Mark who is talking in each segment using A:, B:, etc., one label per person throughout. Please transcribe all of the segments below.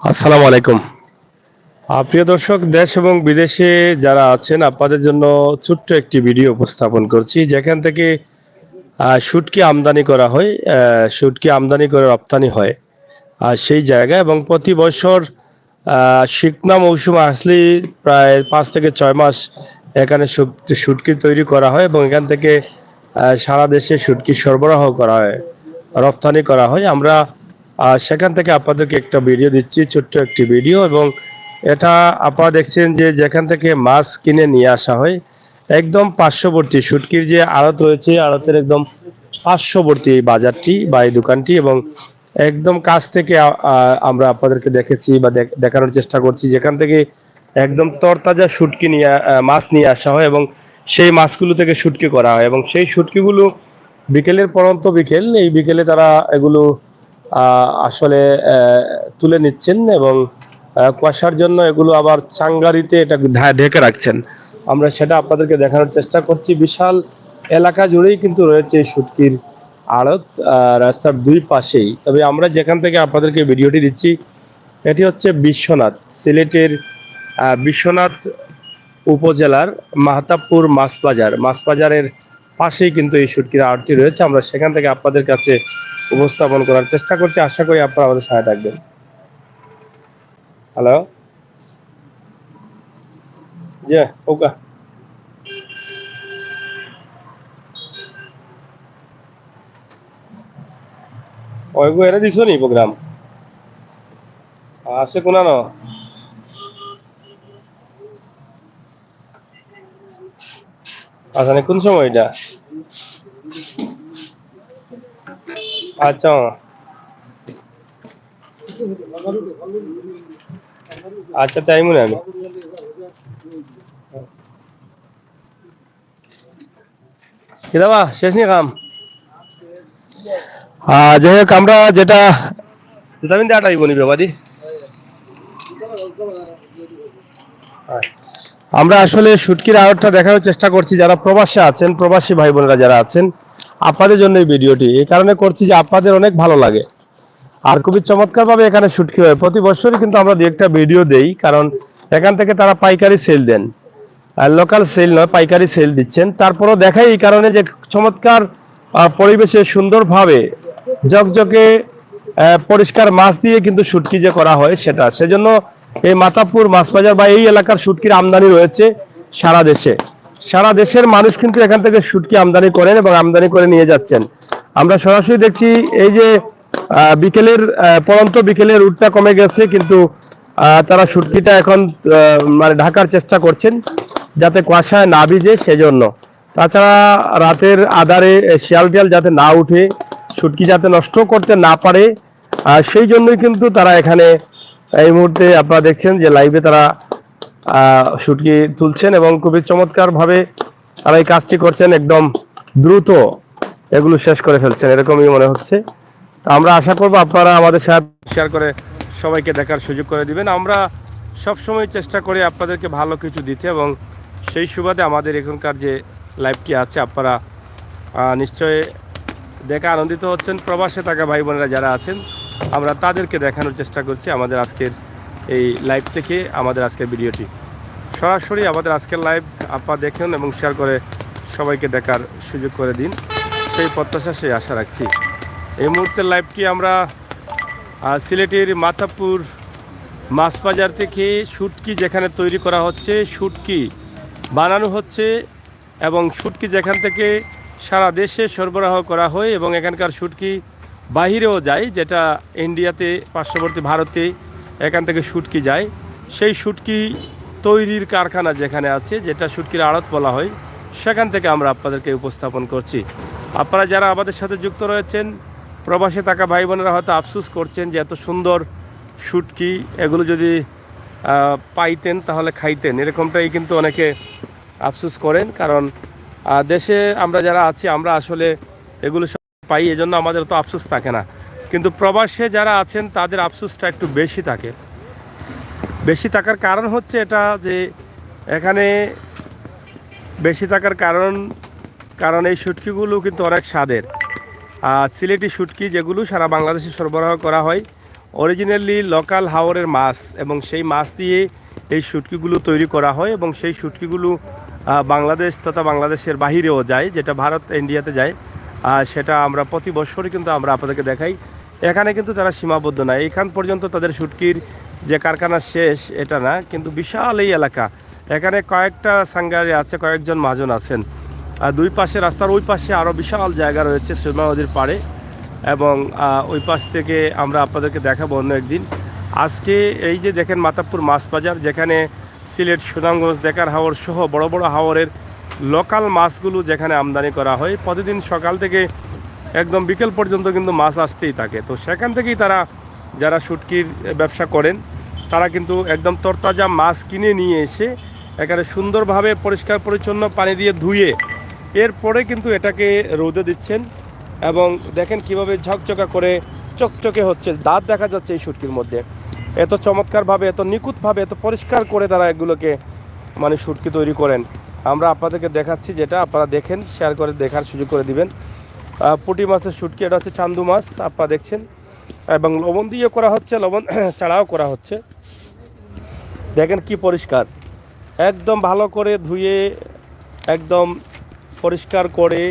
A: আসসালামু আলাইকুম। প্রিয় দর্শক, দেশ এবং বিদেশে যারা আছেন আপনাদের জন্য ছোট্ট একটি ভিডিও উপস্থাপন করছি যেখান থেকে শুটকি আমদানি করা হয়, শুটকি আমদানি করে রপ্তানি হয় সেই জায়গা। এবং প্রতি বছর শুকনা মৌসুম আসলেই প্রায় ৫ থেকে ৬ মাস এখানে শুটকি তৈরি করা হয় এবং এখান থেকে সারা দেশে শুটকি সরবরাহ করা হয়, রপ্তানি করা হয়। আমরা সেখান থেকে আপনাদেরকে একটা ভিডিও দিচ্ছি, ছোট্ট একটি ভিডিও। এবং এটা আপনারা দেখছেন যে যেখান থেকে মাছ কিনে নিয়ে আসা হয় একদম পার্শ্ববর্তী শুটকির যে আড়ত রয়েছে, আড়তের একদম পার্শ্ববর্তী এই বাজারটি বা এই দোকানটি। এবং একদম কাছ থেকে আমরা আপনাদেরকে দেখেছি বা দেখানোর চেষ্টা করছি যেখান থেকে একদম তরতাজা শুটকি নিয়ে মাছ নিয়ে আসা হয় এবং সেই মাছগুলো থেকে শুটকি করা হয়। এবং সেই শুটকিগুলো বিকেলের পরন্ত বিকেল, এই বিকেলে তারা এগুলো আসলে তুলে নিচ্ছেন এবং কুয়াশার জন্য এগুলো আবার চাঙ্গারিতে এটা ঢেকে রাখছেন। আমরা সেটা আপনাদেরকে দেখানোর চেষ্টা করছি। বিশাল এলাকা জুড়েই কিন্তু রয়েছে এই শুটকির আড়ত, রাস্তার দুই পাশেই। তবে আমরা যেখান থেকে আপনাদেরকে ভিডিওটি দিচ্ছি এটি হচ্ছে বিশ্বনাথ, সিলেটের বিশ্বনাথ উপজেলার মাহতাবপুর মাছ বাজারের পাশেই কিন্তু এই শুটকির আড়তটি রয়েছে। আমরা সেখান থেকে আপনাদের কাছে উপস্থাপন করার চেষ্টা করছি, আশা করি আপনারা আমাদের সহায় থাকবেন। হ্যালো, জি, ওকা ওইগো এরা দিছো নি প্রোগ্রাম আছে কোনা ন? আচ্ছা, কোন সময় এটা? আচ্ছা, আচ্ছা, তাই মনে আমি কি দাবা শেষ নিয়ে কাম। যাই হোক, আমরা যেটা ভিটামিন দিয়ে আটাইব নিবে বাদি। আমরা আসলে শুটকির আড়তটা দেখানোর চেষ্টা করছি যারা প্রবাসে আছেন, প্রবাসী ভাই বোনেরা যারা আছেন, আপনাদের জন্য এই ভিডিওটি এই কারণে করছি যে আপনাদের অনেক ভালো লাগে আর খুবই চমৎকার ভাবে এখানে শুটকি হয়। প্রতি বছরই কিন্তু আমরা দু একটা ভিডিও দেই, কারণ এখান থেকে তারা পাইকারি সেল দেন, আর লোকাল সেল নয়, পাইকারি সেল দিচ্ছেন। তারপরও দেখাই এই কারণে যে চমৎকার পরিবেশে সুন্দরভাবে ঝকঝকে পরিষ্কার মাছ দিয়ে কিন্তু শুটকি যে করা হয় সেটা, সেজন্য এই মাতাপুর মাছ বাজার বা এই এলাকার শুটকির আমদানি রয়েছে সারা দেশে। সারা দেশের মানুষ কিন্তু এখান থেকে শুটকি আমদানি করেন এবং আমদানি করে নিয়ে যাচ্ছেন। আমরা সরাসরি দেখছি এই যে বিকেলের পরন্ত বিকেলের রুটটা কমে গেছে, কিন্তু তারা শুটকিটা এখন মানে ঢাকার চেষ্টা করছেন যাতে কুয়াশায় না ভিজে সেজন্য। তাছাড়া রাতের আধারে শিয়াল টিয়াল যাতে না উঠে, শুটকি যাতে নষ্ট করতে না পারে, সেই জন্যই কিন্তু তারা এখানে এই মুহূর্তে আপনারা দেখছেন যে লাইভে তারা শুটকি তুলছেন এবং খুবই চমৎকার ভাবে তারা এই কাজটি করছেন। একদম দ্রুত এগুলো শেষ করে ফেলছেন এরকমই মনে হচ্ছে। তো আমরা আশা করব আপনারা আমাদের সাথে শেয়ার করে সবাইকে দেখার সুযোগ করে দিবেন। আমরা সবসময় চেষ্টা করি আপনাদেরকে ভালো কিছু দিতে এবং সেই সুবাদে আমাদের এখানকার যে লাইভটি আছে আপনারা নিশ্চয়ই দেখে আনন্দিত হচ্ছেন। প্রবাসে থাকা ভাই বোনেরা যারা আছেন আমরা তাদেরকে দেখানোর চেষ্টা করছি আমাদের আজকের এই লাইভ থেকে। আমাদের আজকের ভিডিওটি সরাসরি আমাদের আজকের লাইভ আপনারা দেখুন এবং শেয়ার করে সবাইকে দেখার সুযোগ করে দিন, সেই প্রত্যাশা সেই আশা রাখছি। এই মুহূর্তের লাইভটি আমরা সিলেটের মাতাবপুর মাছ বাজার থেকে শুটকি যেখানে তৈরি করা হচ্ছে, শুটকি বানানো হচ্ছে এবং শুটকি যেখান থেকে সারা দেশে সরবরাহ করা হয় এবং এখানকার শুটকি বাহিরেও যায়, যেটা ইন্ডিয়াতে পার্শ্ববর্তী ভারতে এখান থেকে শুটকি যায়। সেই শুটকি তৈরির কারখানা যেখানে আছে, যেটা শুটকির আড়ত বলা হয়, সেখান থেকে আমরা আপনাদেরকে উপস্থাপন করছি। আপনারা যারা আমাদের সাথে যুক্ত রয়েছেন প্রবাসে থাকা ভাই বোনেরা হয়তো আফসোস করছেন যে এত সুন্দর শুটকি এগুলো যদি পাইতেন তাহলে খাইতেন, এরকমটাই কিন্তু অনেকে আফসোস করেন। কারণ দেশে আমরা যারা আছি আমরা আসলে এগুলো সব পাই, এজন্য আমাদের তো আফসোস থাকে না। কিন্তু প্রবাসে যারা আছেন তাদের আফসোসটা একটু বেশি থাকে। বেশি থাকার কারণ হচ্ছে এটা যে এখানে বেশি থাকার কারণ এই শুটকিগুলো কিন্তু অনেক স্বাদের। সিলেটি শুটকি যেগুলো সারা বাংলাদেশে সরবরাহ করা হয় অরিজিনালি লোকাল হাওরের মাছ, এবং সেই মাছ দিয়ে এই শুটকিগুলো তৈরি করা হয়, এবং সেই শুটকিগুলো বাংলাদেশ তথা বাংলাদেশের বাহিরেও যায়, যেটা ভারত ইন্ডিয়াতে যায়। সেটা আমরা প্রতি বছরই কিন্তু আমরা আপনাদেরকে দেখাই। এখানে কিন্তু তারা সীমাবদ্ধ না, এইখান পর্যন্ত তাদের শুটকির যে কারখানা শেষ এটা না, কিন্তু বিশাল এই এলাকা। এখানে কয়েকটা সাঙ্গারি আছে, কয়েকজন মহাজন আছেন। আর দুই পাশে রাস্তার ওই পাশে আরও বিশাল জায়গা রয়েছে সুরমা নদীর পাড়ে, এবং ওই পাশ থেকে আমরা আপনাদেরকে দেখাবো অন্য একদিন। আজকে এই যে দেখেন মাতাবপুর মাছ বাজার, যেখানে সিলেট, সুনামগঞ্জ, দেকার হাওর সহ বড় বড় হাওরের লোকাল মাছগুলো যেখানে আমদানি করা হয়, প্রতিদিন সকাল থেকে একদম বিকেল পর্যন্ত কিন্তু মাছ আসতেই থাকে। তো সেখান থেকেই তারা যারা শুটকির ব্যবসা করেন তারা কিন্তু একদম তরতাজা মাছ কিনে নিয়ে এসে এখানে সুন্দরভাবে পরিষ্কার পরিচ্ছন্ন পানি দিয়ে ধুয়ে এরপরে কিন্তু এটাকে রোদে দিচ্ছেন, এবং দেখেন কিভাবে ঝকঝকা করে চকচকে হচ্ছে, দাঁত দেখা যাচ্ছে এই শুটকির মধ্যে। এত চমৎকারভাবে, এত নিখুঁতভাবে, এত পরিষ্কার করে তারা এগুলোকে মানে শুটকি তৈরি করেন। আমরা আপনাদেরকে দেখাচ্ছি, যেটা আপনারা দেখেন, শেয়ার করে দেখার সুযোগ করে দিবেন। পুঁটি মাছের শুটকি, এটা হচ্ছে চান্দু মাছ আপনারা দেখছেন, এবং লবণ দিয়ে করা হচ্ছে, লবণ ছাড়াও করা হচ্ছে। দেখেন কি পরিষ্কার, একদম ভালো করে ধুয়ে একদম পরিষ্কার করে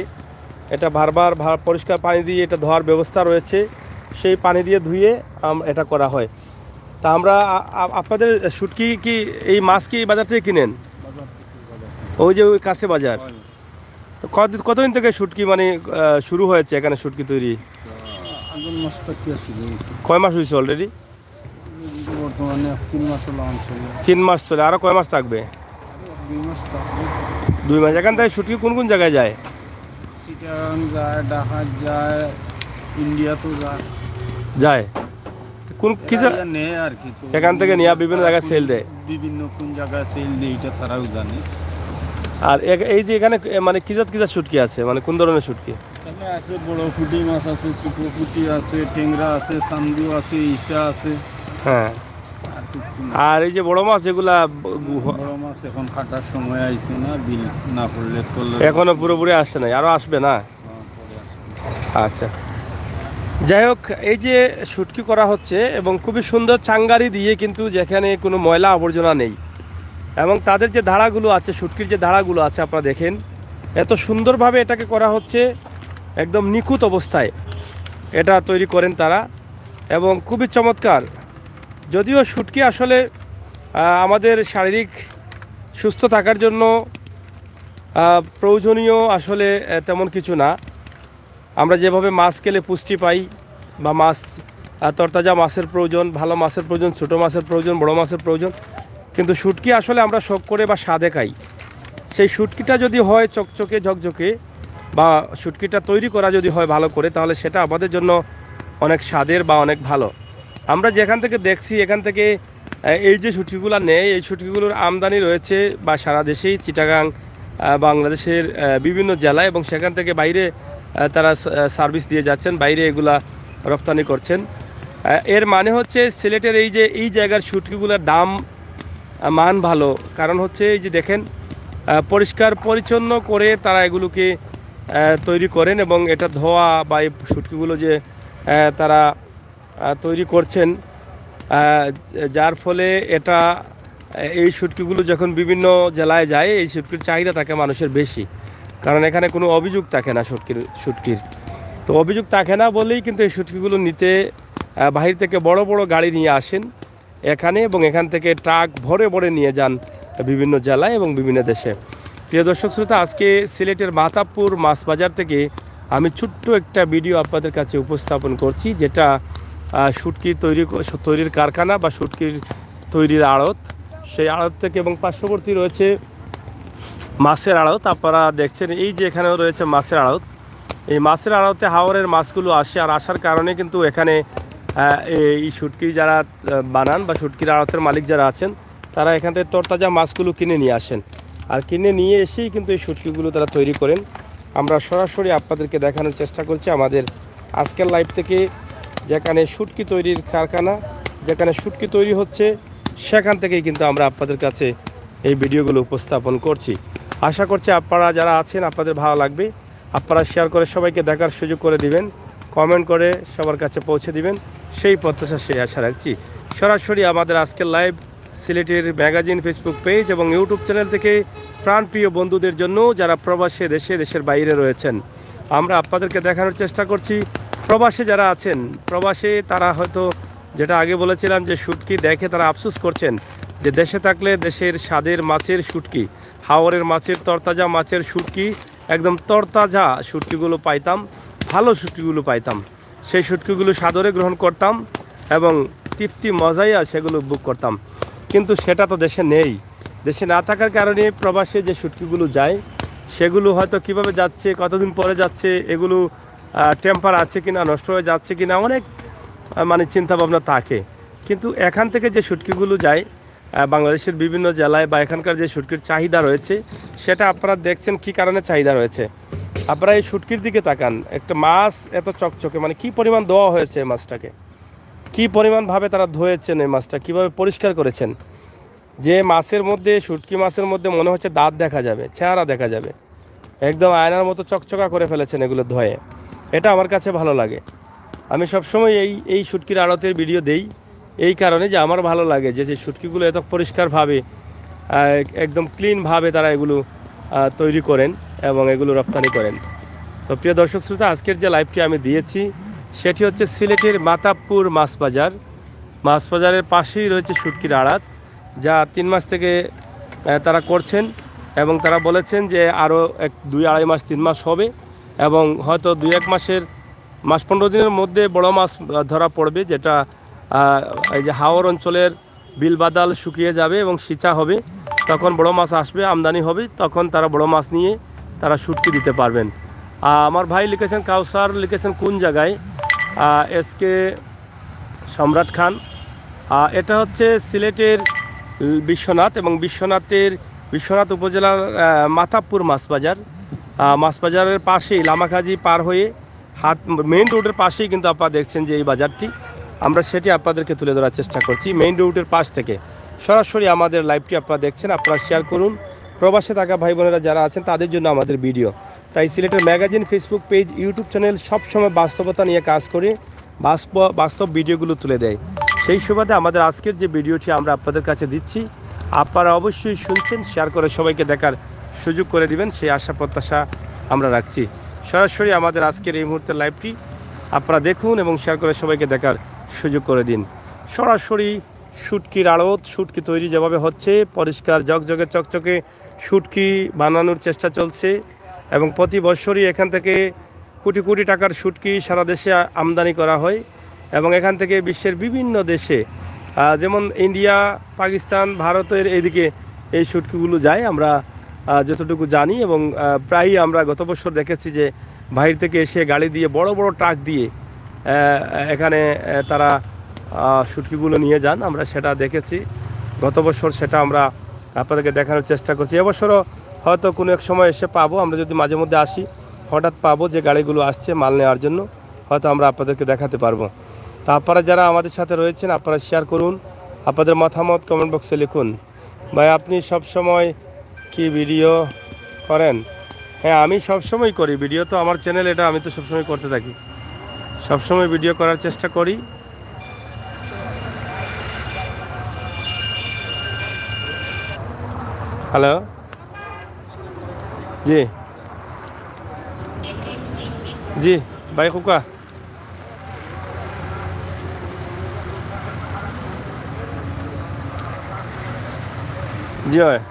A: এটা বারবার পরিষ্কার পানি দিয়ে এটা ধোয়ার ব্যবস্থা রয়েছে, সেই পানি দিয়ে ধুয়ে এটা করা হয়। তা আমরা আপনাদের শুটকি কি এই মাছ কি এই বাজার থেকে কিনেন? ওই যে ওই কাছে বাজার। তো কতদিন থেকে শুটকি মানে শুরু হয়েছে এখানে শুটকি তৈরি? কয় মাস হয়েছে অলরেডি?
B: বর্তমানে 3 মাস হলো।
A: 3 মাস চলে, আরো কয় মাস থাকবে?
B: 2 মাস থাকবে।
A: 2 মাস। এখান থেকে শুটকি কোন কোন জায়গায় যায়?
B: চিটাগাং যায়, ঢাকা যায়, ইন্ডিয়া তো যায়।
A: যায় কোন কি
B: নেই আর কি, তো
A: এখান থেকে নিয়ে বিভিন্ন জায়গায় সেল দেয়।
B: বিভিন্ন কোন জায়গায় সেল দেয় এটা তারাও জানে।
A: আর এই যে এখানে মানে কি জাত শুটকি আছে, মানে কোন ধরনের শুটকি?
B: এখানে আছে বড় পুঁটি মাছ আছে, ছোট পুঁটি আছে, টেংরা আছে, চান্দু আছে, ইসা আছে।
A: হ্যাঁ। আর এই যে বড় মাছ যেগুলা,
B: বড় মাছ এখন কাটার সময় আইছে না, বিল না পড়লে
A: এখনো পুরোপুরি আসছে না, আরো আসবে না? আচ্ছা, যাই হোক, এই যে শুটকি করা হচ্ছে এবং খুবই সুন্দর চাঙ্গারি দিয়ে, কিন্তু যেখানে কোনো ময়লা আবর্জনা নেই, এবং তাদের যে ধারাগুলো আছে, শুটকির যে ধারাগুলো আছে আপনারা দেখেন, এত সুন্দরভাবে এটাকে করা হচ্ছে, একদম নিখুঁত অবস্থায় এটা তৈরি করেন তারা, এবং খুবই চমৎকার। যদিও শুটকি আসলে আমাদের শারীরিক সুস্থ থাকার জন্য প্রয়োজনীয় আসলে তেমন কিছু না। আমরা যেভাবে মাছ খেলে পুষ্টি পাই, বা মাছ তরতাজা মাছের প্রয়োজন, ভালো মাছের প্রয়োজন, ছোটো মাছের প্রয়োজন, বড় মাছের প্রয়োজন, কিন্তু শুটকি আসলে আমরা শখ করে বা স্বাদে খাই। সেই শুটকিটা যদি হয় চকচকে ঝকঝকে, বা শুটকিটা তৈরি করা যদি হয় ভালো করে, তাহলে সেটা আমাদের জন্য অনেক স্বাদের বা অনেক ভালো। আমরা যেখান থেকে দেখছি, এখান থেকে এই যে শুটকিগুলো নেয়, এই শুটকিগুলোর আমদানি রয়েছে বা সারা দেশেই, চিটাগাং, বাংলাদেশের বিভিন্ন জেলায়, এবং সেখান থেকে বাইরে তারা সার্ভিস দিয়ে যাচ্ছেন, বাইরে এগুলা রপ্তানি করছেন। এর মানে হচ্ছে সিলেটের এই জায়গার শুটকিগুলোর দাম, মান ভালো। কারণ হচ্ছে এই যে দেখেন, পরিষ্কার পরিচ্ছন্ন করে তারা এগুলোকে তৈরি করেন, এবং এটা ধোয়া বা এই শুটকিগুলো যে তারা তৈরি করছেন, যার ফলে এটা এই শুটকিগুলো যখন বিভিন্ন জেলায় যায়, এই শুটকির চাহিদা থাকে মানুষের বেশি, কারণ এখানে কোনো অভিযোগ থাকে না শুটকির। তো অভিযোগ থাকে না বলেই কিন্তু এই শুটকিগুলো নিতে বাহির থেকে বড় বড় গাড়ি নিয়ে আসেন এখানে, এবং এখান থেকে ট্রাক ভরে ভরে নিয়ে যান বিভিন্ন জেলায় এবং বিভিন্ন দেশে। প্রিয় দর্শক শ্রোতা, আজকে সিলেটের মাতাবপুর মাছ বাজার থেকে আমি ছোট্ট একটা ভিডিও আপনাদের কাছে উপস্থাপন করছি, যেটা শুটকি তৈরির কারখানা বা শুটকির তৈরির আড়ত, সেই আড়ত থেকে, এবং পার্শ্ববর্তী রয়েছে মাছের আড়ত। আপনারা দেখছেন এই যে এখানেও রয়েছে মাছের আড়ত। এই মাছের আড়তে হাওরের মাছগুলো আসে, আর আসার কারণে কিন্তু এখানে এই শুটকি যারা বানান বা শুটকির আড়তের মালিক যারা আছেন, তারা এখান থেকে তরতাজা মাছগুলো কিনে নিয়ে আসেন, আর কিনে নিয়ে এসেই কিন্তু এই শুটকিগুলো তারা তৈরি করেন। আমরা সরাসরি আপনাদেরকে দেখানোর চেষ্টা করছি আমাদের আজকের লাইভ থেকে, যেখানে শুটকি তৈরির কারখানা, যেখানে শুটকি তৈরি হচ্ছে, সেখান থেকেই কিন্তু আমরা আপনাদের কাছে এই ভিডিওগুলো উপস্থাপন করছি। আশা করছি আপনারা যারা আছেন আপনাদের ভালো লাগবে। আপনারা শেয়ার করে সবাইকে দেখার সুযোগ করে দিবেন, কমেন্ট করে সবার কাছে পৌঁছে দিবেন। সেই প্রত্যাশা সেই আশা রাখছি। সরাসরি আমাদের আজকের লাইভ সিলেটের ম্যাগাজিন ফেসবুক পেজ এবং ইউটিউব চ্যানেল থেকে প্রাণপ্রিয় বন্ধুদের জন্য যারা প্রবাসে দেশের বাইরে রয়েছেন, আমরা আপনাদেরকে দেখানোর চেষ্টা করছি প্রবাসে যারা আছেন। প্রবাসে তারা হয়তো যেটা আগে বলেছিলাম যে শুটকি দেখে তারা আফসোস করছেন যে দেশে থাকলে দেশের স্বাদের মাছের শুটকি, হাওরের মাছের তরতাজা মাছের শুটকি, একদম তরতাজা শুটকিগুলো পাইতাম, ভালো শুটকিগুলো পাইতাম, সেই শুটকিগুলো সাদরে গ্রহণ করতাম এবং তৃপ্তি মজাইয়া সেগুলো বুক করতাম। কিন্তু সেটা তো দেশে নেই। দেশে না থাকার কারণে প্রবাসে যে শুটকিগুলো যায় সেগুলো হয়তো কিভাবে যাচ্ছে, কতদিন পরে যাচ্ছে, এগুলো টেম্পার আছে কিনা, নষ্ট হয়ে যাচ্ছে কিনা, অনেক মানে চিন্তাভাবনা থাকে। কিন্তু এখান থেকে যে শুটকিগুলো যায় বাংলাদেশের বিভিন্ন জেলায় বা এখানকার যে শুটকির চাহিদা রয়েছে সেটা আপনারা দেখছেন কী কারণে চাহিদা রয়েছে। আপনারা এই শুটকির দিকে তাকান, একটা মাছ এত চকচকে, মানে কি পরিমাণ ধোয়া হয়েছে এই মাছটাকে, কি পরিমাণভাবে তারা ধুয়েছেন এই মাছটা, কীভাবে পরিষ্কার করেছেন, যে মাছের মধ্যে শুটকি মাছের মধ্যে মনে হচ্ছে দাঁত দেখা যাবে, চেহারা দেখা যাবে, একদম আয়নার মতো চকচকা করে ফেলেছেন এগুলো ধুয়ে। এটা আমার কাছে ভালো লাগে। আমি সবসময় এই শুটকির আড়তের ভিডিও দেই এই কারণে যে আমার ভালো লাগে যে শুটকিগুলো এত পরিষ্কারভাবে একদম ক্লিনভাবে তারা এগুলো তৈরি করেন এবং এগুলো রপ্তানি করেন। তো প্রিয় দর্শক শ্রোতা, আজকের যে লাইভটি আমি দিয়েছি সেটি হচ্ছে সিলেটের মাতাবপুর মাছ বাজার। মাছ বাজারের পাশেই রয়েছে শুটকির আড়ত, যা 3 মাস থেকে তারা করছেন এবং তারা বলেছেন যে আরও 2-2.5 মাস 3 মাস হবে এবং হয়তো 2-1 মাস 15 দিনের মধ্যে বড় মাছ ধরা পড়বে, যেটা এই যে হাওর অঞ্চলের বিলবাদাল শুকিয়ে যাবে এবং সিঁচা হবে, তখন বড় মাছ আসবে, আমদানি হবে, তখন তারা বড় মাছ নিয়ে তারা শুটকি দিতে পারবেন। আমার ভাই লিখেছেন, কাউসার লিখেছেন কোন জায়গায়, এসকে সম্রাট খান। এটা হচ্ছে সিলেটের বিশ্বনাথ এবং বিশ্বনাথ উপজেলার মাতাবপুর মাছ বাজারের পাশেই লামাখাজি পার হয়ে মেইন রোডের পাশেই কিন্তু আপনারা দেখছেন যে এই বাজারটি, আমরা সেটি আপনাদেরকে তুলে ধরার চেষ্টা করছি মেইন রোডের পাশ থেকে। সরাসরি আমাদের লাইভটি আপনারা দেখছেন, আপনারা শেয়ার করুন। প্রবাসে থাকা ভাই বোনেরা যারা আছেন তাদের জন্য আমাদের ভিডিও। তাই সিলেটের magazine Facebook page YouTube channel সবসময় বাস্তবতা নিয়ে কাজ করে বাস্তব ভিডিওগুলো তুলে দেয়। সেই সুবাদে আমাদের আজকের যে ভিডিওটি আমরা আপনাদের কাছে দিচ্ছি, আপনারা অবশ্যই শুনছেন, শেয়ার করে সবাইকে দেখার সুযোগ করে দিবেন, সেই আশা প্রত্যাশা আমরা রাখছি। সরাসরি আমাদের আজকের এই মুহূর্তের লাইভটি আপনারা দেখুন এবং শেয়ার করে সবাইকে দেখার সুযোগ করে দিন। সরাসরি শুটকির আড়ত, শুটকি তৈরি যেভাবে হচ্ছে, পরিষ্কার ঝকঝকে চকচকে শুটকি বানানোর চেষ্টা চলছে এবং প্রতি বছরই এখান থেকে কোটি কোটি টাকার শুটকি সারা দেশে আমদানি করা হয় এবং এখান থেকে বিশ্বের বিভিন্ন দেশে যেমন ইন্ডিয়া, পাকিস্তান, ভারতের এইদিকে এই শুটকিগুলো যায় আমরা যতটুকু জানি। এবং প্রায়ই আমরা গত বছর দেখেছি যে বাইরে থেকে এসে গাড়ি দিয়ে বড় বড় ট্রাক দিয়ে এখানে তারা শুটকিগুলো নিয়ে যান, আমরা সেটা দেখেছি গত বছর, সেটা আমরা আপনাদেরকে দেখানোর চেষ্টা করছি। এবছরও হয়তো কোনো এক সময় এসে পাবো, আমরা যদি মাঝে মধ্যে আসি হঠাৎ পাবো যে গাড়িগুলো আসছে মাল নেওয়ার জন্য, হয়তো আমরা আপনাদেরকে দেখাতে পারবো। তা আপনারা যারা আমাদের সাথে রয়েছেন আপনারা শেয়ার করুন, আপনাদের মতামত কমেন্ট বক্সে লিখুন। ভাই আপনি সব সময় কি ভিডিও করেন? হ্যাঁ, আমি সবসময় করি ভিডিও, তো আমার চ্যানেল এটা, আমি তো সবসময় করতে থাকি, সবসময় ভিডিও করার চেষ্টা করি। হ্যালো, জি জি ভাই খুকা, জি হয়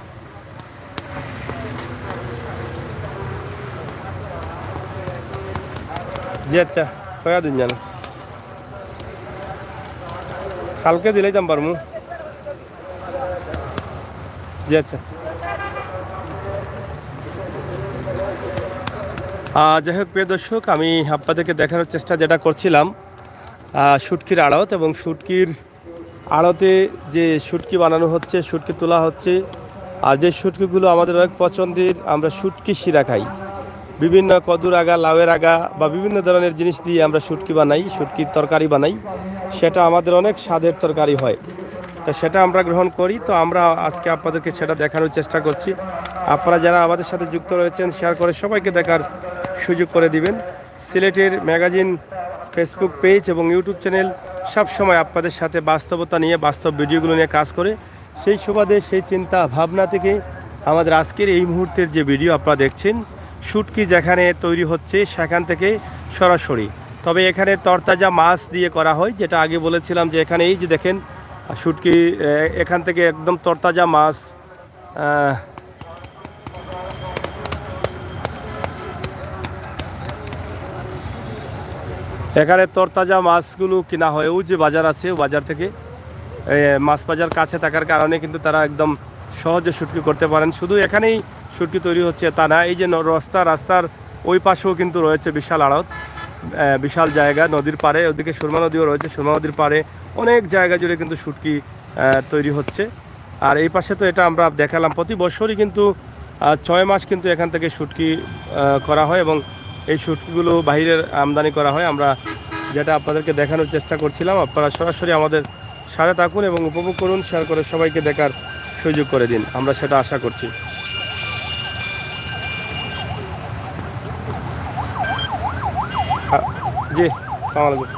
A: জি, আচ্ছা কয়া দিন জানো, কালকে দিলেই দাম পারমু। জি আচ্ছা, যাই হোক প্রিয় দর্শক, আমি আপনাদেরকে দেখানোর চেষ্টা যেটা করছিলাম শুটকির আড়ত এবং শুটকির আড়তে যে শুটকি বানানো হচ্ছে, শুটকি তোলা হচ্ছে, আর যে শুটকিগুলো আমাদের অনেক পছন্দের, আমরা শুটকি শিরা খাই, বিভিন্ন কদুর আগা, লাউয়ের আগা বা বিভিন্ন ধরনের জিনিস দিয়ে আমরা শুটকি বানাই, শুটকির তরকারি বানাই, সেটা আমাদের অনেক স্বাদের তরকারি হয়, তা সেটা আমরা গ্রহণ করি। তো আমরা আজকে আপনাদেরকে সেটা দেখানোর চেষ্টা করছি। আপনারা যারা আমাদের সাথে যুক্ত রয়েছেন শেয়ার করে সবাইকে দেখার সুযোগ করে দিবেন। সিলেটের ম্যাগাজিন ফেসবুক পেজ এবং ইউটিউব চ্যানেল সব সময় আপনাদের সাথে বাস্তবতা নিয়ে বাস্তব ভিডিওগুলো নিয়ে কাজ করে। সেই সুবাদে সেই চিন্তা ভাবনা থেকে আমাদের আজকের এই মুহূর্তের যে ভিডিও আপনারা দেখছেন, শুটকি যেখানে তৈরি হচ্ছে সেখান থেকে সরাসরি। তবে এখানে তরতাজা মাছ দিয়ে করা হয়, যেটা আগে বলেছিলাম যে এখানে এই যে দেখেন শুটকি এখান থেকে একদম তরতাজা মাছ এখানে তরতাজা মাছগুলো কিনা হয়। ওই যে বাজার আছে, বাজার থেকে মাছ বাজার কাছে থাকার কারণে কিন্তু তারা একদম সহজে শুটকি করতে পারেন। শুধু এখানেই শুটকি তৈরি হচ্ছে তা না, এই যে রাস্তার ওই পাশেও কিন্তু রয়েছে বিশাল আড়ত, বিশাল জায়গা নদীর পাড়ে, ওদিকে সুরমা নদীও রয়েছে, সুরমা নদীর পাড়ে অনেক জায়গা জুড়ে কিন্তু শুটকি তৈরি হচ্ছে। আর এই পাশে তো এটা আমরা দেখালাম প্রতি বছরই কিন্তু 6 মাস কিন্তু এখান থেকে শুটকি করা হয় এবং এই শুটকিগুলো বাইরের আমদানি করা হয়। আমরা যেটা আপনাদেরকে দেখানোর চেষ্টা করছিলাম, আপনারা সরাসরি আমাদের সাথে থাকুন এবং উপভোগ করুন, শেয়ার করে সবাইকে দেখার সুযোগ করে দিন, আমরা সেটা আশা করছি। জি, আসসালামু আলাইকুম।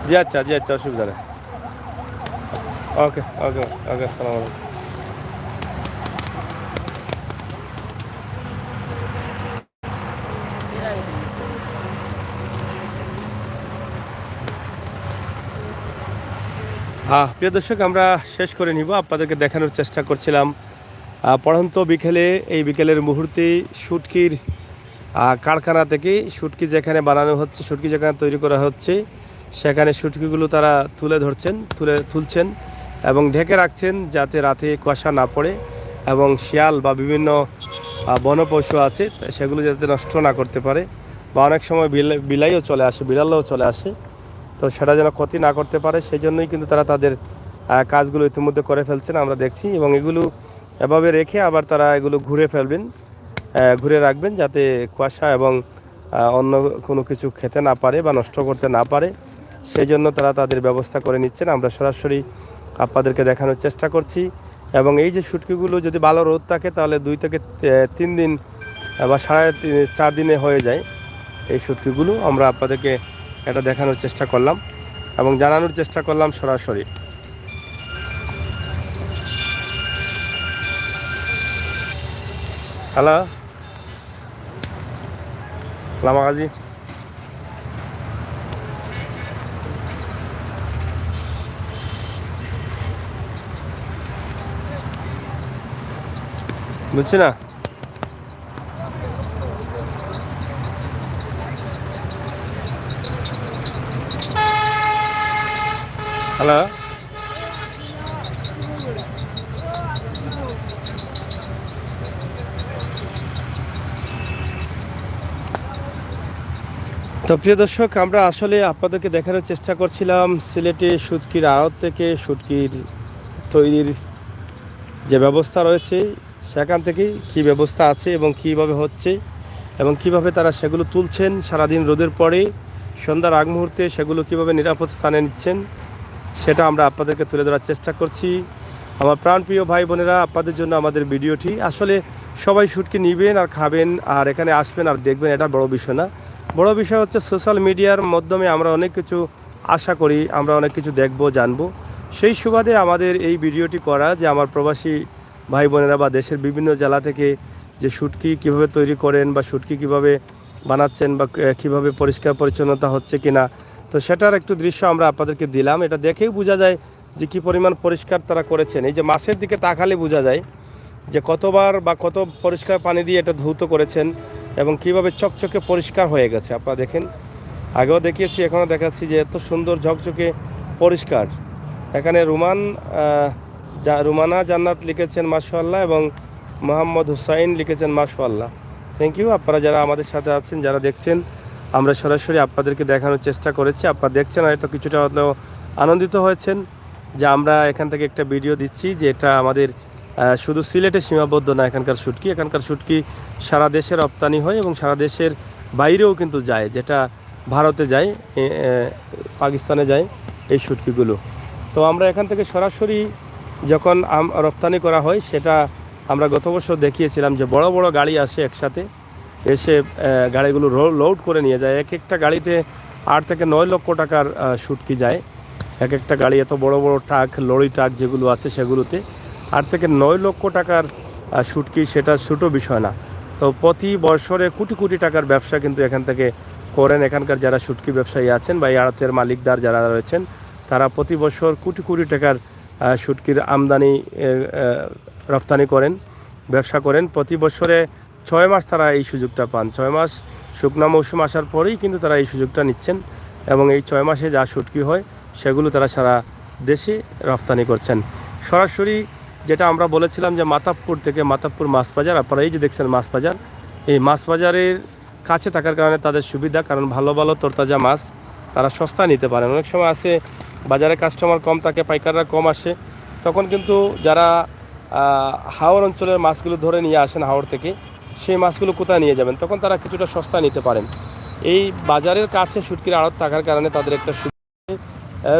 A: জি আচ্ছা, জি আচ্ছা, অসুবিধা নেই। ওকে ওকে ওকে, আসসালামু আলাইকুম। প্রিয় দর্শক, আমরা শেষ করে নিব, আপনাদেরকে দেখানোর চেষ্টা করছিলাম পড়ন্ত বিকেলে, এই বিকেলের মুহূর্তে শুটকির কারখানা থেকে শুটকি যেখানে বানানো হচ্ছে, শুটকি যেখানে তৈরি করা হচ্ছে, সেখানে শুটকিগুলো তারা তুলছেন এবং ঢেকে রাখছেন যাতে রাতে কুয়াশা না পড়ে এবং শিয়াল বা বিভিন্ন বনপশু আছে সেগুলো যাতে নষ্ট না করতে পারে, বা অনেক সময় বিলাইও চলে আসে, বিড়ালও চলে আসে, তো সেটা যেন ক্ষতি না করতে পারে, সেই জন্যই কিন্তু তারা তাদের কাজগুলো ইতিমধ্যে করে ফেলছেন, আমরা দেখছি। এবং এগুলো এভাবে রেখে আবার তারা এগুলো ঘুরে রাখবেন যাতে কুয়াশা এবং অন্য কোনো কিছু খেতে না পারে বা নষ্ট করতে না পারে, সেই জন্য তারা তাদের ব্যবস্থা করে নিচ্ছেন। আমরা সরাসরি আপনাদেরকে দেখানোর চেষ্টা করছি। এবং এই যে শুটকিগুলো যদি ভালো রোদ থাকে তাহলে 2 থেকে 3 দিন বা 4.5 দিনে হয়ে যায় এই শুটকিগুলো। আমরা আপনাদেরকে এটা দেখানোর চেষ্টা করলাম এবং জানানোর চেষ্টা করলাম সরাসরি। হ্যালো লামাগাজি, বুঝছি না। হ্যালো, তো প্রিয় দর্শক, আমরা আসলে আপনাদেরকে দেখানোর চেষ্টা করছিলাম সিলেটে শুটকির আড়ত থেকে শুটকির তৈরির যে ব্যবস্থা রয়েছে সেখান থেকে কি ব্যবস্থা আছে এবং কিভাবে হচ্ছে এবং কিভাবে তারা সেগুলো তুলছেন সারাদিন রোদের পরে, সন্ধ্যার আগ মুহূর্তে সেগুলো কিভাবে নিরাপদ স্থানে নিচ্ছেন, সেটা আমরা আপনাদেরকে তুলে ধরার চেষ্টা করছি। আমার প্রাণপ্রিয় ভাই বোনেরা, আপনাদের জন্য আমাদের ভিডিওটি। আসলে সবাই শুটকি নেবেন আর খাবেন আর এখানে আসবেন আর দেখবেন, এটা বড় বিষয় না। বড় বিষয় হচ্ছে সোশ্যাল মিডিয়ার মাধ্যমে আমরা অনেক কিছু আশা করি, আমরা অনেক কিছু দেখব, জানবো। সেই সুবাদে আমাদের এই ভিডিওটি করা, যে আমার প্রবাসী ভাই বোনেরা বা দেশের বিভিন্ন জেলা থেকে যে শুটকি কীভাবে তৈরি করেন বা শুটকি কীভাবে বানাচ্ছেন বা কীভাবে পরিষ্কার পরিচ্ছন্নতা হচ্ছে কিনা, তো সেটার একটু দৃশ্য আমরা আপনাদেরকে দিলাম। এটা দেখেই বোঝা যায় যে কী পরিমাণ পরিষ্কার তারা করেছেন। এই যে মাছের দিকে তাকালে বোঝা যায় যে কতবার বা কত পরিষ্কার পানি দিয়ে এটা ধৌত করেছেন এবং কিভাবে চকচকে পরিষ্কার হয়ে গেছে। আপনারা দেখেন, আগেও দেখিয়েছি, এখনও দেখাচ্ছি যে এত সুন্দর ঝকঝকে পরিষ্কার। এখানে রুমানা জান্নাত লিখেছেন মাশাআল্লাহ এবং মোহাম্মদ হুসাইন লিখেছেন মাশাআল্লাহ। Thank you. আপনারা যারা আমাদের সাথে আছেন, যারা দেখছেন, আমরা সরাসরি আপনাদেরকে দেখানোর চেষ্টা করেছি। আপনারা দেখছেন, হয়তো কিছুটা হলেও আনন্দিত হয়েছেন যে আমরা এখান থেকে একটা ভিডিও দিচ্ছি, যে এটা আমাদের শুধু সিলেটে সীমাবদ্ধ না। এখানকার শুটকি সারা দেশে রপ্তানি হয় এবং সারা দেশের বাইরেও কিন্তু যায়, যেটা ভারতে যায়, পাকিস্তানে যায় এই শুটকিগুলো। তো আমরা এখান থেকে সরাসরি যখন রপ্তানি করা হয় সেটা আমরা গত বছর দেখিয়েছিলাম যে বড় বড় গাড়ি আসে একসাথে, এসে গাড়িগুলো লোড করে নিয়ে যায়। এক একটা গাড়িতে 8 থেকে 9 লক্ষ টাকার শুটকি যায়। এক একটা গাড়ি, এত বড় বড় ট্রাক, লরি ট্রাক যেগুলো আছে সেগুলোতে 8 থেকে 9 লক্ষ টাকার শুটকি, সেটা ছোটো বিষয় না। তো প্রতি বছরে কোটি কোটি টাকার ব্যবসা কিন্তু এখান থেকে করেন এখানকার যারা শুটকি ব্যবসায়ী আছেন বা এই আড়তের মালিকদার যারা রয়েছেন, তারা প্রতি বছর কোটি কোটি টাকার শুটকির আমদানি রপ্তানি করেন, ব্যবসা করেন। প্রতি বছরে 6 মাস তারা এই সুযোগটা পান। 6 মাস শুকনো মৌসুম আসার পরেই কিন্তু তারা এই সুযোগটা নিচ্ছেন, এবং এই 6 মাসে যা শুটকি হয় সেগুলো তারা সারা দেশে রপ্তানি করছেন। সরাসরি যেটা আমরা বলেছিলাম যে মাতাবপুর থেকে, মাতাবপুর মাছ বাজার, আপনারা এই যে দেখছেন মাছ বাজার, এই মাছ বাজারের কাছে থাকার কারণে তাদের সুবিধা, কারণ ভালো ভালো তরতাজা মাছ তারা সস্তা নিতে পারেন। অনেক সময় আসে বাজারে কাস্টমার কম থাকে, পাইকাররা কম আসে, তখন কিন্তু যারা হাওড় অঞ্চলের মাছগুলো ধরে নিয়ে আসেন হাওড় থেকে, সেই মাছগুলো কোথায় নিয়ে যাবেন, তখন তারা কিছুটা সস্তা নিতে পারেন। এই বাজারের কাছে শুটকির আড়ত থাকার কারণে তাদের একটা সুবিধা।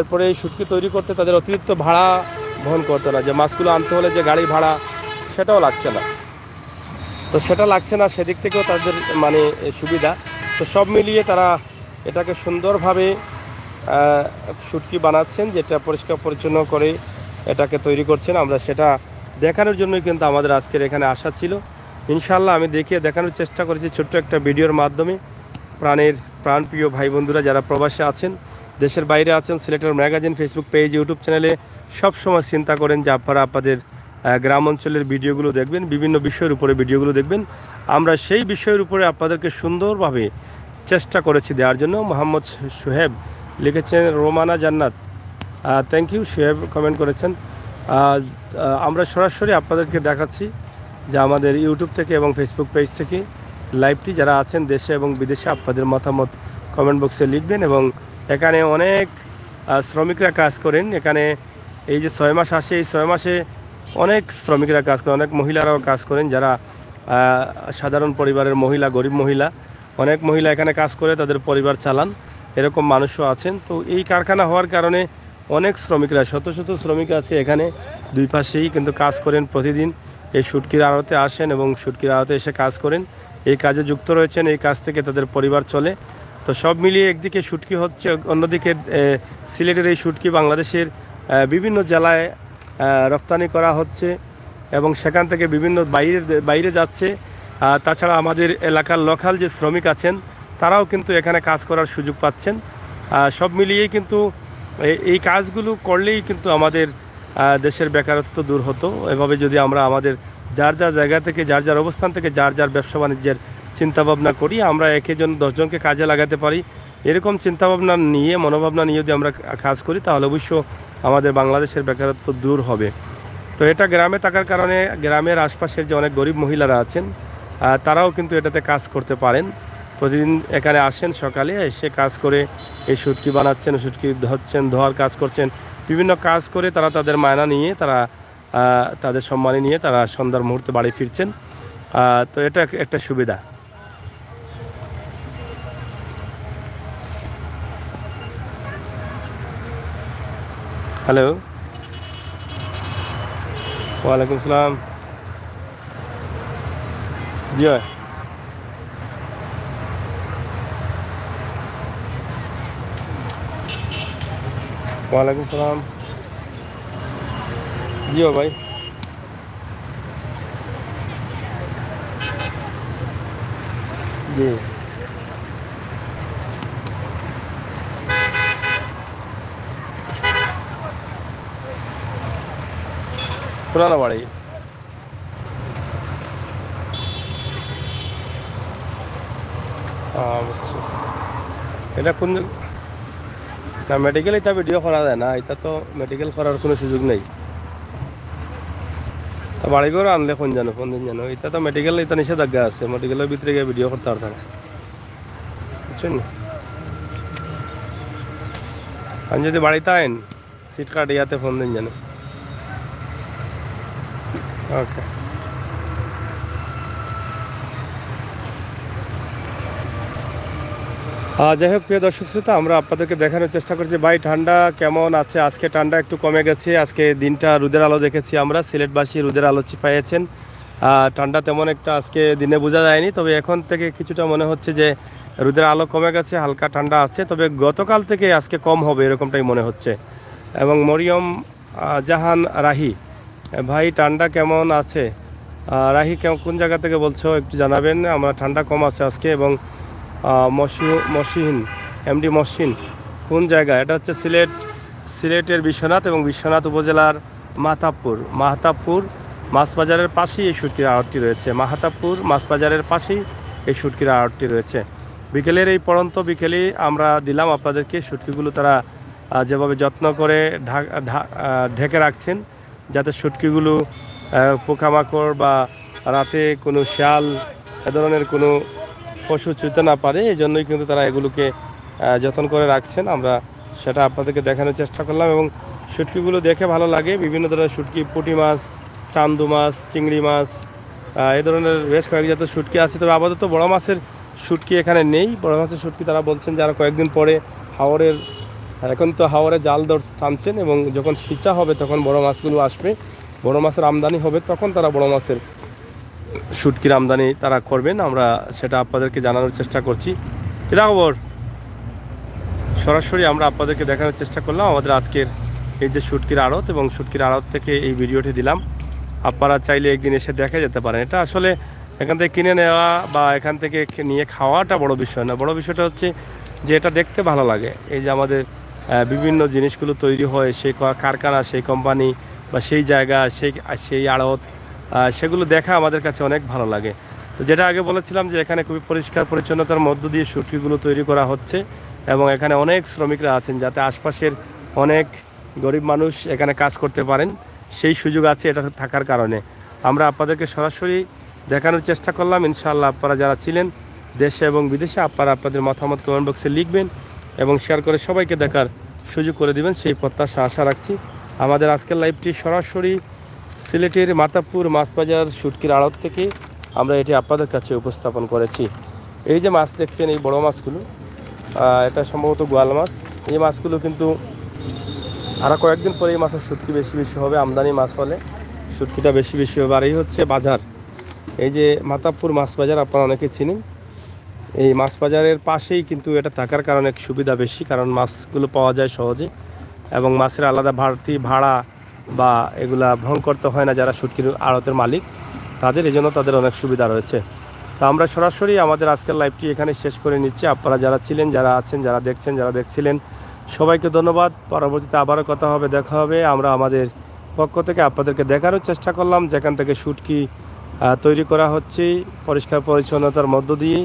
A: এরপরে এই শুটকি তৈরি করতে তাদের অতিরিক্ত ভাড়া বহন করতে না, যে মাছগুলো আনতে হলে যে গাড়ি ভাড়া সেটাও লাগছে না। তো সেটা লাগছে না, সেদিক থেকেও তাদের মানে সুবিধা। তো সব মিলিয়ে তারা এটাকে সুন্দরভাবে শুটকি বানাচ্ছেন, যেটা পরিষ্কার পরিচ্ছন্ন করে এটাকে তৈরি করছেন। আমরা সেটা দেখানোর জন্যই কিন্তু আমাদের আজকের এখানে আসা ছিল। ইনশাআল্লাহ আমি দেখানোর চেষ্টা করেছি ছোট্ট একটা ভিডিওর মাধ্যমে। প্রাণপ্রিয় ভাই বন্ধুরা যারা প্রবাসে আছেন, দেশের বাইরে আছেন, সিলেটের ম্যাগাজিন ফেসবুক পেজ, ইউটিউব চ্যানেলে সবসময় চিন্তা করেন যে আপনারা আপনাদের গ্রাম অঞ্চলের ভিডিওগুলো দেখবেন, বিভিন্ন বিষয়ের উপরে ভিডিওগুলো দেখবেন। আমরা সেই বিষয়ের উপরে আপনাদেরকে সুন্দরভাবে চেষ্টা করেছি দেওয়ার জন্য। মোহাম্মদ সোহেব লিখেছেন রোমানা জান্নাত, থ্যাংক ইউ। সোহেব কমেন্ট করেছেন। আমরা সরাসরি আপনাদেরকে দেখাচ্ছি যে আমাদের ইউটিউব থেকে এবং ফেসবুক পেজ থেকে লাইভটি যারা আছেন দেশে এবং বিদেশে, আপনাদের মতামত কমেন্ট বক্সে লিখবেন। এবং এখানে অনেক শ্রমিকরা কাজ করেন। এখানে এই যে 6 মাস আসে, এই 6 মাসে অনেক শ্রমিকরা কাজ করেন, অনেক মহিলারাও কাজ করেন, যারা সাধারণ পরিবারের মহিলা, গরিব মহিলা, অনেক মহিলা এখানে কাজ করে তাদের পরিবার চালান, এরকম মানুষও আছেন। তো এই কারখানা হওয়ার কারণে অনেক শ্রমিকরা, শত শত শ্রমিক আছে এখানে, দুই পাশেই কিন্তু কাজ করেন। প্রতিদিন এই শুটকির আড়তে আসেন এবং শুটকির আড়তে এসে কাজ করেন, এই কাজে যুক্ত রয়েছেন, এই কাজ থেকে তাদের পরিবার চলে। তো সব মিলিয়ে একদিকে শুটকি হচ্ছে, অন্যদিকে সিলেটের এই শুটকি বাংলাদেশের বিভিন্ন জেলায় রপ্তানি করা হচ্ছে এবং সেখান থেকে বিভিন্ন বাইরে যাচ্ছে। তাছাড়া আমাদের এলাকার লোকাল যে শ্রমিক আছেন তারাও কিন্তু এখানে কাজ করার সুযোগ পাচ্ছেন। সব মিলিয়েই কিন্তু এই কাজগুলো করলেই কিন্তু আমাদের দেশের বেকারত্ব দূর হতো। এভাবে যদি আমরা আমাদের যার যার জায়গা থেকে, যার যার অবস্থান থেকে, যার যার ব্যবসা বাণিজ্যের চিন্তাভাবনা করি, আমরা একেজন 10 জনকে কাজে লাগাতে পারি, এরকম চিন্তাভাবনা নিয়ে, মনোভাবনা নিয়ে যদি আমরা কাজ করি, তাহলে অবশ্য আমাদের বাংলাদেশের বেকারত্ব দূর হবে। তো এটা গ্রামে থাকার কারণে গ্রামের আশপাশের যে অনেক গরিব মহিলারা আছেন তারাও কিন্তু এটাতে কাজ করতে পারেন। প্রতিদিন এখানে আসেন, সকালে এসে কাজ করে এই শুটকি বানাচ্ছেন, শুটকি ধোচ্ছেন, ধোয়ার কাজ করছেন, বিভিন্ন কাজ করে তারা তাদের মায়না নিয়ে, তারা তাদের সম্মানী নিয়ে তারা সন্ধ্যার মুহূর্তে বাড়ি ফিরছেন। তো এটা একটা সুবিধা। হ্যালো, ওয়ালাইকুম আসসালাম। জি ভাই, ওয়ালাইকুম সালাম। জি ভাই, জি পুরানো বাড়ি। বুঝছি। এটা কোন না, মেডিকেল এটা ভিডিও করা যায় না, এটা তো মেডিকেল করার কোনো সুযোগ নেই। তা বাড়ি করে আনলে কোন দিন জানো, এটা তো মেডিকেল, এটা নিষেধাজ্ঞা আছে, মেডিকেলের ভিতরে গিয়ে ভিডিও করতে পারতাম না, বুঝছেন। আমি যদি বাড়িতে আইন সিট কার্ড ইয়াতে ফোন দিন জানো। ওকে। যাই হোক, প্রিয় দর্শক শ্রোতা, আমরা আপনাদেরকে দেখানোর চেষ্টা করছি ভাই ঠান্ডা কেমন আছে। আজকে ঠান্ডা একটু কমে গেছে, আজকে দিনটা রোদের আলো দেখেছি আমরা, সিলেটবাসী রোদের আলো পেয়েছেন। ঠান্ডা তেমন একটা আজকে দিনে বোঝা যায়নি, তবে এখন থেকে কিছুটা মনে হচ্ছে যে রোদের আলো কমে গেছে, হালকা ঠান্ডা আছে, তবে গতকাল থেকে আজকে কম হবে এরকমটাই মনে হচ্ছে। এবং মরিয়ম জাহান রাহি, ভাই ঠান্ডা কেমন আছে? রাহি কোন জায়গা থেকে বলছো একটু জানাবেন। আমরা ঠান্ডা কম আছে আজকে। এবং মসিন এমডি মসিন কোন জায়গা? এটা হচ্ছে সিলেটের বিশ্বনাথ এবং বিশ্বনাথ উপজেলার মাহতাবপুর মাছ বাজারের পাশেই এই শুটকির আড়তটি রয়েছে। মাহতাবপুর মাছ বাজারের পাশেই এই শুটকির আড়তটি রয়েছে। বিকেলের এই পড়ন্ত বিকেলেই আমরা দিলাম আপনাদেরকে শুটকিগুলো তারা যেভাবে যত্ন করে ঢেকে রাখছেন, যাতে শুটকিগুলো পোকামাকড় বা রাতে কোনো শিয়াল এ ধরনের কোনো পশু ছুঁতে না পারে, এই জন্যই কিন্তু তারা এগুলোকে যত্ন করে রাখছেন। আমরা সেটা আপনাদেরকে দেখানোর চেষ্টা করলাম এবং শুটকিগুলো দেখে ভালো লাগে। বিভিন্ন ধরনের শুটকি, পুঁটি মাছ, চান্দু মাছ, চিংড়ি মাছ, এই ধরনের বেশ কয়েক জাতের শুটকি আছে। তবে আপাতত বড় মাছের শুটকি এখানে নেই। বড় মাছের শুটকি তারা বলছেন যারা কয়েকদিন পরে এখন তো হাওরে জাল টানছেন এবং যখন সিঁচা হবে তখন বড় মাছগুলো আসবে, বড় মাছের আমদানি হবে, তখন তারা বড় মাছের শুটকির আমদানি তারা করবেন। আমরা সেটা আপনাদেরকে জানানোর চেষ্টা করছি। এটা খবর সরাসরি আমরা আপনাদেরকে দেখানোর চেষ্টা করলাম আমাদের আজকের এই যে শুটকির আড়ত, এবং শুটকির আড়ত থেকে এই ভিডিওটি দিলাম। আপনারা চাইলে একদিন এসে দেখে যেতে পারেন। এটা আসলে এখান থেকে কিনে নেওয়া বা এখান থেকে নিয়ে খাওয়াটা বড় বিষয় না। বড় বিষয়টা হচ্ছে যে এটা দেখতে ভালো লাগে। এই যে আমাদের বিভিন্ন জিনিসগুলো তৈরি হয়, সেই কারখানা, সেই কোম্পানি বা সেই জায়গা, সেই আড়ত, সেগুলো দেখা আমাদের কাছে অনেক ভালো লাগে। তো যেটা আগে বলেছিলাম যে এখানে খুবই পরিষ্কার পরিচ্ছন্নতার মধ্য দিয়ে শুটকিগুলো তৈরি করা হচ্ছে এবং এখানে অনেক শ্রমিকরা আছেন, যাতে আশপাশের অনেক গরিব মানুষ এখানে কাজ করতে পারেন, সেই সুযোগ আছে এটা থাকার কারণে। আমরা আপনাদেরকে সরাসরি দেখানোর চেষ্টা করলাম। ইনশাআল্লাহ আপনারা যারা ছিলেন দেশে এবং বিদেশে, আপনারা আপনাদের মতামত কমেন্ট বক্সে লিখবেন এবং শেয়ার করে সবাইকে দেখার সুযোগ করে দিবেন, সেই প্রত্যাশা আশা রাখছি। আমাদের আজকের লাইভটি সরাসরি সিলেটের মাতাবপুর মাছ বাজার শুটকির আড়ত থেকে আমরা এটি আপনাদের কাছে উপস্থাপন করেছি। এই যে মাছ দেখছেন, এই বড় মাছগুলো, এটা সম্ভবত গোয়াল মাছ। এই মাছগুলো কিন্তু আরও কয়েকদিন পরে এই মাছের শুটকি বেশি হবে, আমদানি মাছ হলে শুটকিটা বেশি হবে। আর এই হচ্ছে বাজার, এই যে মাতাবপুর মাছ বাজার, আপনারা অনেকে চিনেন। এই মাছ বাজারের পাশেই কিন্তু এটা থাকার কারণে সুবিধা বেশি, কারণ মাছগুলো পাওয়া যায় সহজে এবং মাছের আলাদা ভাড়া বা এগুলা ভ্রমণ করতে হয় না যারা শুটকির আড়তের মালিক তাদের, এই জন্য তাদের অনেক সুবিধা রয়েছে। তো আমরা সরাসরি আমাদের আজকের লাইভটি এখানে শেষ করে নিচ্ছি। আপনারা যারা ছিলেন, যারা আছেন, যারা দেখছেন, যারা দেখছিলেন, সবাইকে ধন্যবাদ। পরবর্তীতে আবারও কথা হবে, দেখা হবে। আমরা আমাদের পক্ষ থেকে আপনাদেরকে দেখানোর চেষ্টা করলাম যেখান থেকে শুটকি তৈরি করা হচ্ছে পরিষ্কার পরিচ্ছন্নতার মধ্য দিয়ে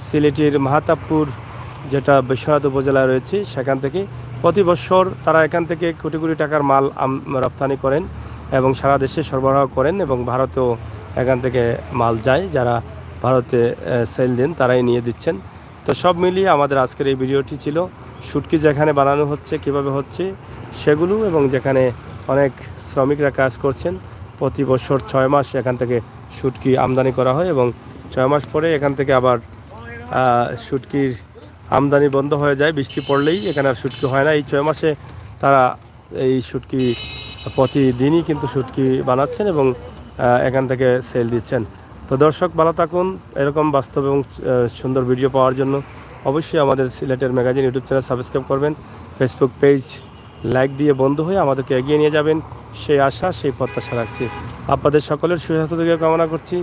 A: সিলেটের মাহতাবপুর, যেটা বিশ্বনাথ উপজেলায় রয়েছে, সেখান থেকে প্রতি বছর তারা এখান থেকে কোটি কোটি টাকার মাল রপ্তানি করেন এবং সারা দেশে সরবরাহ করেন এবং ভারতেও এখান থেকে মাল যায়, যারা ভারতে সেল দেন তারাই নিয়ে দিচ্ছেন। তো সব মিলিয়ে আমাদের আজকের এই ভিডিওটি ছিল শুটকি যেখানে বানানো হচ্ছে, কিভাবে হচ্ছে সেগুলো, এবং যেখানে অনেক শ্রমিকরা কাজ করছেন। প্রতি বছর 6 মাস এখান থেকে শুটকি আমদানি করা হয় এবং 6 মাস পরে এখান থেকে আবার শুটকির আমদানি বন্ধ হয়ে যায়। বৃষ্টি পড়লেই এখানে আর শুটকি হয় না। এই 6 মাসে তারা এই শুটকি প্রতিদিনই কিন্তু শুটকি বানাচ্ছেন এবং এখান থেকে সেল দিচ্ছেন। তো দর্শক ভালো থাকুন। এরকম বাস্তব এবং সুন্দর ভিডিও পাওয়ার জন্য অবশ্যই আমাদের সিলেটের ম্যাগাজিন ইউটিউব চ্যানেল সাবস্ক্রাইব করবেন, ফেসবুক পেজ লাইক দিয়ে বন্ধু হয়ে আমাদেরকে এগিয়ে নিয়ে যাবেন, সেই আশা, সেই প্রত্যাশা রাখছি। আপনাদের সকলের সুস্বাস্থ্য দিকে কামনা করছি।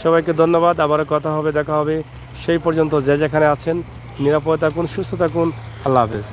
A: সবাইকে ধন্যবাদ। আবারও কথা হবে, দেখা হবে। সেই পর্যন্ত যে যেখানে আছেন নিরাপদে থাকুন, সুস্থ থাকুন। আল্লাহ হাফেজ।